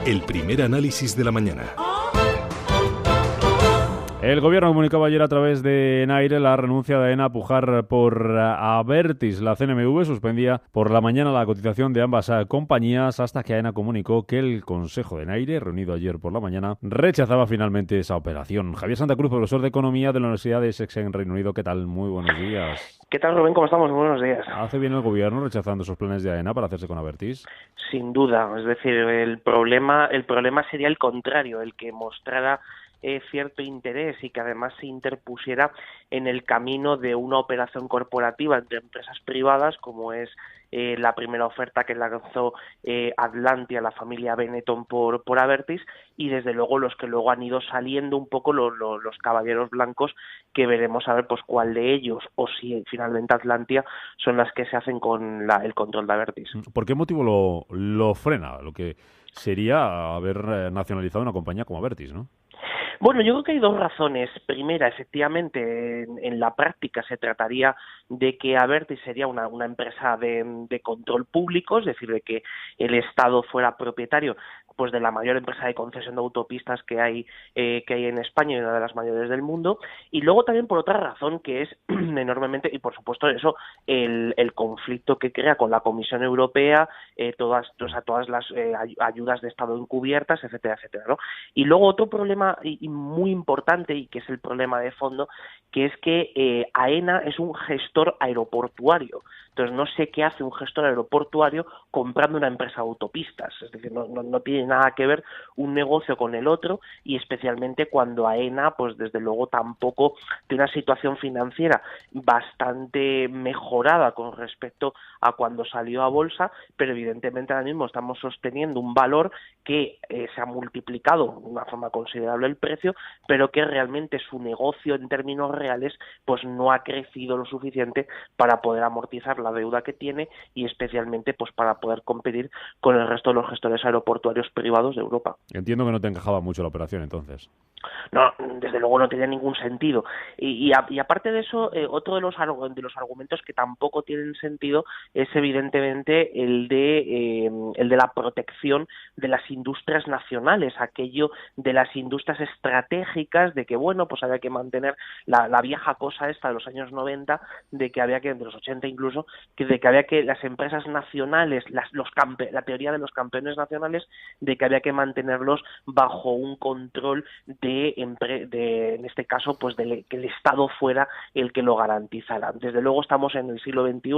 el primer análisis de la mañana. El gobierno comunicaba ayer a través de Enaire la renuncia de AENA a pujar por Abertis. La CNMV suspendía por la mañana la cotización de ambas compañías hasta que AENA comunicó que el Consejo de Enaire, reunido ayer por la mañana, rechazaba finalmente esa operación. Javier Santa Cruz, profesor de Economía de la Universidad de Essex en Reino Unido. ¿Qué tal? Muy buenos días. ¿Qué tal, Rubén? ¿Cómo estamos? Muy buenos días. ¿Hace bien el gobierno rechazando esos planes de AENA para hacerse con Abertis? Sin duda. Es decir, el problema sería el contrario, el que mostrara cierto interés y que además se interpusiera en el camino de una operación corporativa entre empresas privadas, como es la primera oferta que lanzó Atlantia, la familia Benetton por Abertis, y desde luego los que luego han ido saliendo un poco los caballeros blancos, que veremos a ver pues cuál de ellos, o si finalmente Atlantia, son las que se hacen con el control de Abertis. ¿Por qué motivo lo frena? Lo que sería haber nacionalizado una compañía como Abertis, ¿no? Bueno, yo creo que hay dos razones. Primera, efectivamente, en la práctica se trataría de que Abertis sería una empresa de control público, es decir, de que el Estado fuera propietario pues de la mayor empresa de concesión de autopistas que hay en España y una de las mayores del mundo. Y luego también por otra razón, que es enormemente, y por supuesto eso, el conflicto que crea con la Comisión Europea, todas las ayudas de Estado encubiertas, etcétera, etcétera, ¿no? Y luego otro problema y muy importante, y que es el problema de fondo, que es que AENA es un gestor aeroportuario. Entonces no sé qué hace un gestor aeroportuario comprando una empresa de autopistas. Es decir, no tiene nada que ver un negocio con el otro, y especialmente cuando AENA, pues desde luego tampoco tiene una situación financiera bastante mejorada con respecto a cuando salió a bolsa, pero evidentemente ahora mismo estamos sosteniendo un valor que se ha multiplicado de una forma considerable el precio, pero que realmente su negocio en términos reales pues no ha crecido lo suficiente para poder amortizar la deuda que tiene, y especialmente pues para poder competir con el resto de los gestores aeroportuarios privados de Europa. Entiendo que no te encajaba mucho la operación entonces. No, desde luego no tiene ningún sentido. Y aparte de eso, otro de los argumentos que tampoco tienen sentido es evidentemente el de la protección de las industrias nacionales, aquello de las industrias estratégicas, de que bueno, pues había que mantener la vieja cosa esta de los años 90, de que había que, de los 80 incluso, de que había que las empresas nacionales, la teoría de los campeones nacionales, de que había que mantenerlos bajo un control en este caso, pues que el Estado fuera el que lo garantizara. Desde luego estamos en el siglo XXI,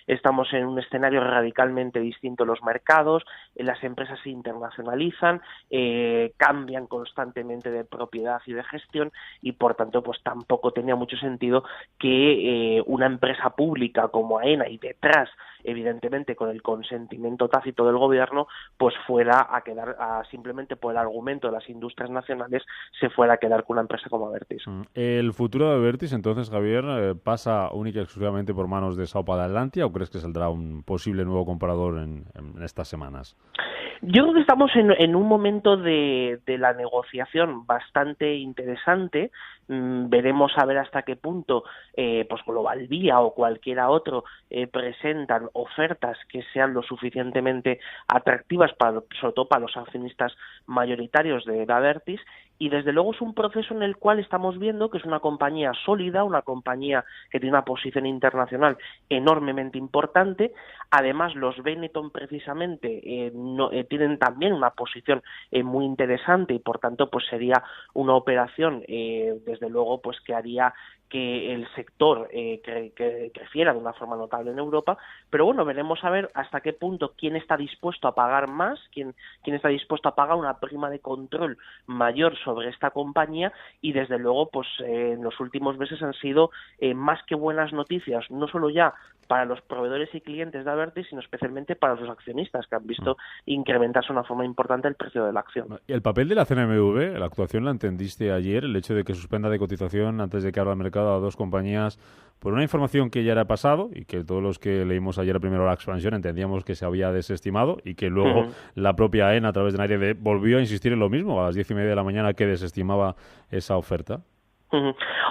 estamos en un escenario radicalmente distinto. Los mercados, las empresas se internacionalizan, cambian constantemente de propiedad y de gestión, y por tanto pues tampoco tenía mucho sentido que una empresa pública como AENA, y detrás evidentemente con el consentimiento tácito del gobierno, pues fuera a quedar simplemente por el argumento de las industrias nacionales, se fuera a quedar con una empresa como Abertis. ¿El futuro de Abertis entonces, Javier, pasa única y exclusivamente por manos de Saupa de Atlantia, o crees que saldrá un posible nuevo comprador en estas semanas? Yo creo que estamos en un momento de la negociación bastante interesante. Veremos a ver hasta qué punto pues Global Vía o cualquiera otro presentan ofertas que sean lo suficientemente atractivas sobre todo para los accionistas mayoritarios de Abertis, y desde luego es un proceso en el cual estamos viendo que es una compañía sólida, una compañía que tiene una posición internacional enormemente importante. Además, los Benetton precisamente tienen también una posición muy interesante, y por tanto pues sería una operación desde luego pues que haría que el sector que creciera de una forma notable en Europa. Pero bueno, veremos a ver hasta qué punto quién está dispuesto a pagar más, quién está dispuesto a pagar una prima de control mayor sobre esta compañía, y desde luego pues en los últimos meses han sido más que buenas noticias, no solo ya para los proveedores y clientes de Abertis, sino especialmente para los accionistas, que han visto incrementarse de una forma importante el precio de la acción. ¿Y el papel de la CNMV, la actuación la entendiste ayer, el hecho de que suspenda de cotización antes de que abra el mercado a dos compañías por una información que ya era pasado y que todos los que leímos ayer a primera hora expansión entendíamos que se había desestimado, y que luego la propia AENA a través de Enaire volvió a insistir en lo mismo a las 10:30 de la mañana, que desestimaba esa oferta?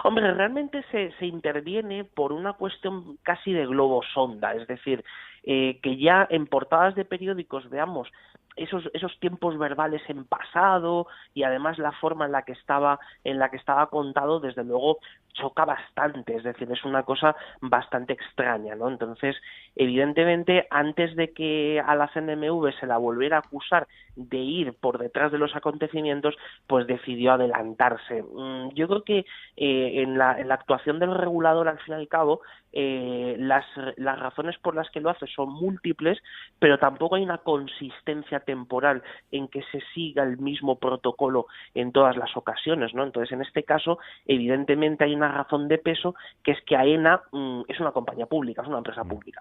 Hombre, realmente se interviene por una cuestión casi de globo sonda, es decir, que ya en portadas de periódicos veamos esos tiempos verbales en pasado y además la forma en la que estaba contado, desde luego choca bastante, es decir, es una cosa bastante extraña, ¿no? Entonces, evidentemente, antes de que a la CNMV se la volviera a acusar de ir por detrás de los acontecimientos, pues decidió adelantarse. Yo creo que en la actuación del regulador, al fin y al cabo, las razones por las que lo hace son múltiples, pero tampoco hay una consistencia temporal en que se siga el mismo protocolo en todas las ocasiones, ¿no? Entonces, en este caso, evidentemente hay una razón de peso, que es que AENA es una compañía pública, es una empresa pública.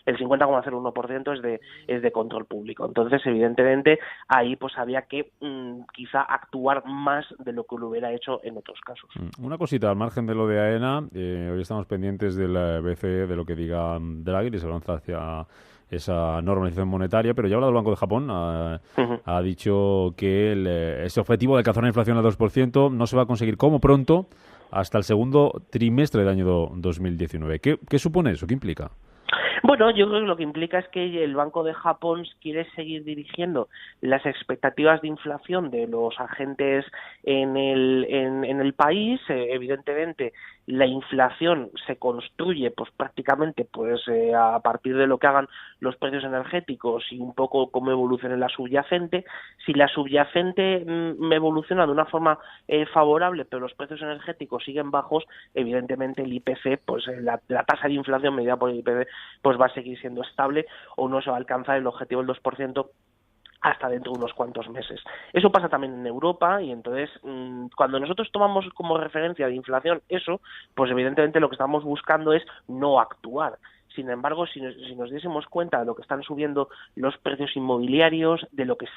El 50,01% es de control público. Entonces, evidentemente, ahí pues había que quizá actuar más de lo que lo hubiera hecho en otros casos. Una cosita, al margen de lo de AENA, hoy estamos pendientes del BCE, de lo que diga Draghi, y se avanza hacia esa normalización monetaria, pero ya ha hablado el Banco de Japón, ha dicho que ese objetivo de alcanzar una inflación al 2% no se va a conseguir como pronto hasta el segundo trimestre del año 2019. ¿Qué supone eso? ¿Qué implica? Bueno, yo creo que lo que implica es que el Banco de Japón quiere seguir dirigiendo las expectativas de inflación de los agentes en el país. Evidentemente, la inflación se construye pues prácticamente a partir de lo que hagan los precios energéticos y un poco cómo evolucione la subyacente. Si la subyacente evoluciona de una forma favorable, pero los precios energéticos siguen bajos, evidentemente el IPC, pues la tasa de inflación medida por el IPC, pues va a seguir siendo estable o no se va a alcanzar el objetivo del 2% hasta dentro de unos cuantos meses. Eso pasa también en Europa y entonces cuando nosotros tomamos como referencia de inflación eso, pues evidentemente lo que estamos buscando es no actuar. Sin embargo, si nos diésemos cuenta de lo que están subiendo los precios inmobiliarios, de lo que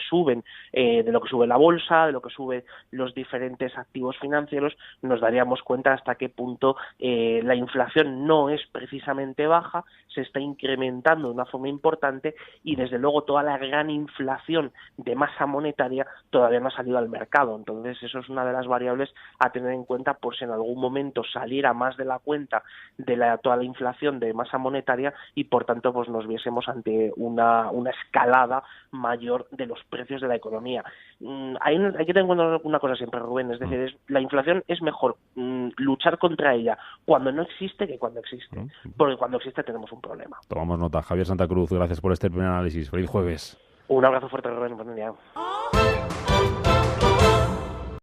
sube la bolsa, de lo que suben los diferentes activos financieros, nos daríamos cuenta hasta qué punto la inflación no es precisamente baja, se está incrementando de una forma importante y desde luego toda la gran inflación de masa monetaria todavía no ha salido al mercado. Entonces eso es una de las variables a tener en cuenta por si en algún momento saliera más de la cuenta de toda la inflación de masa monetaria y por tanto pues nos viésemos ante una escalada mayor de los precios de la economía. Hay que tener en cuenta una cosa siempre, Rubén, es decir, la inflación es mejor luchar contra ella cuando no existe que cuando existe, porque cuando existe tenemos un problema. Tomamos nota. Javier Santa Cruz, gracias por este primer análisis. Feliz jueves. Un abrazo fuerte, Rubén. Buen día.